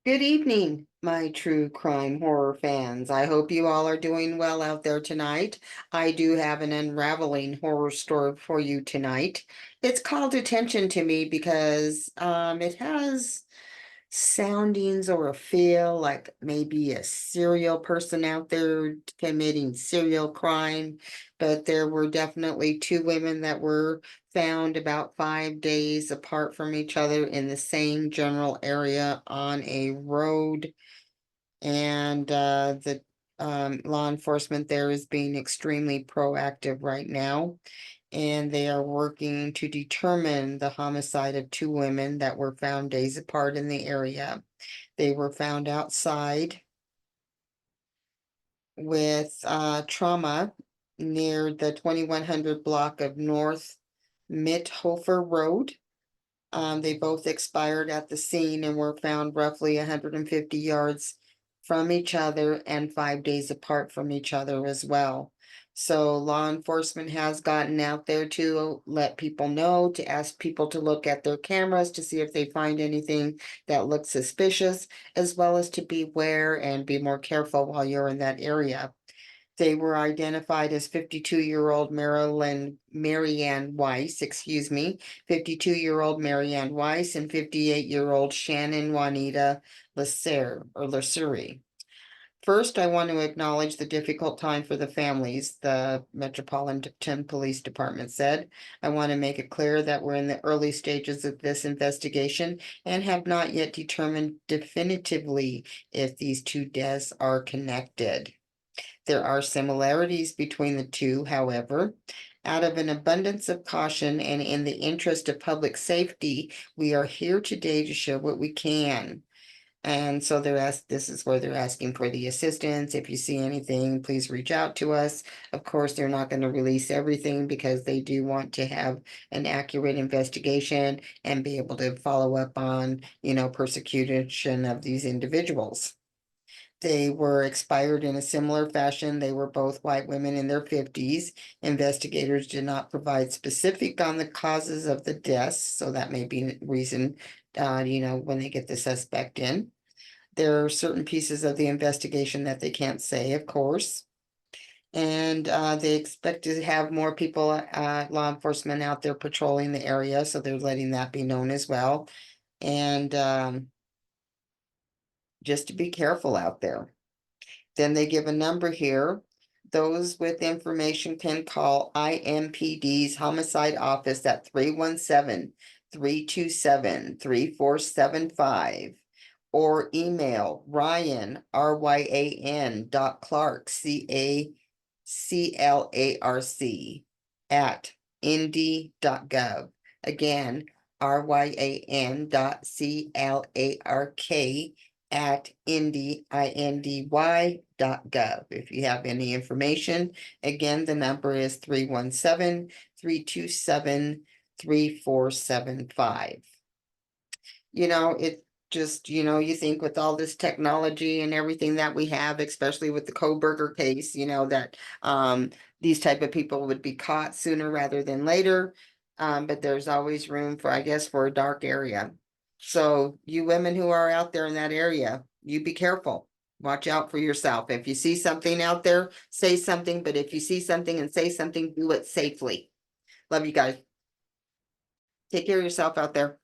Good evening, my true crime horror fans. I hope you all are doing well out there tonight. I do have an unraveling horror story for you tonight. It's called attention to me because it has soundings or a feel like maybe a serial person out there committing serial crime, but there were definitely two women that were found about 5 days apart from each other in the same general area on a road. And the law enforcement there is being extremely proactive right now, and they are working to determine the homicide of two women that were found days apart in the area. They were found outside with trauma near the 2100 block of North Mithofer Road. They both expired at the scene and were found roughly 150 yards from each other and 5 days apart from each other as well. So law enforcement has gotten out there to let people know, to ask people to look at their cameras to see if they find anything that looks suspicious, as well as to beware and be more careful while you're in that area. They were identified as 52-year-old Marianne Weiss, 52-year-old Marianne Weiss and 58-year-old Shannon Juanita Lasuri. First, I want to acknowledge the difficult time for the families, the Metropolitan Police Department said. I want to make it clear that we're in the early stages of this investigation and have not yet determined definitively if these two deaths are connected. There are similarities between the two, however. Out of an abundance of caution and in the interest of public safety, we are here today to share what we can. And so this is where they're asking for the assistance. If you see anything, please reach out to us. Of course, they're not going to release everything because they do want to have an accurate investigation and be able to follow up on, persecution of these individuals. They were expired in a similar fashion. They were both white women in their 50s. Investigators did not provide specific on the causes of the deaths, so that may be a reason, when they get the suspect in. There are certain pieces of the investigation that they can't say, of course. And they expect to have more people, law enforcement out there patrolling the area, so they're letting that be known as well. And just to be careful out there. Then they give a number here. Those with information can call IMPD's homicide office at 317-327-3475 or email Ryan, RYAN .Clark, CACLARC at indy.gov. Again, RYAN CLARK at indy.gov. If you have any information, again, the number is 317-327-3475. It just, you think with all this technology and everything that we have, especially with the Koberger case, that these type of people would be caught sooner rather than later. But there's always room for, I guess, for a dark area. So you women who are out there in that area, you be careful. Watch out for yourself. If you see something out there, say something. But if you see something and say something, do it safely. Love you guys. Take care of yourself out there.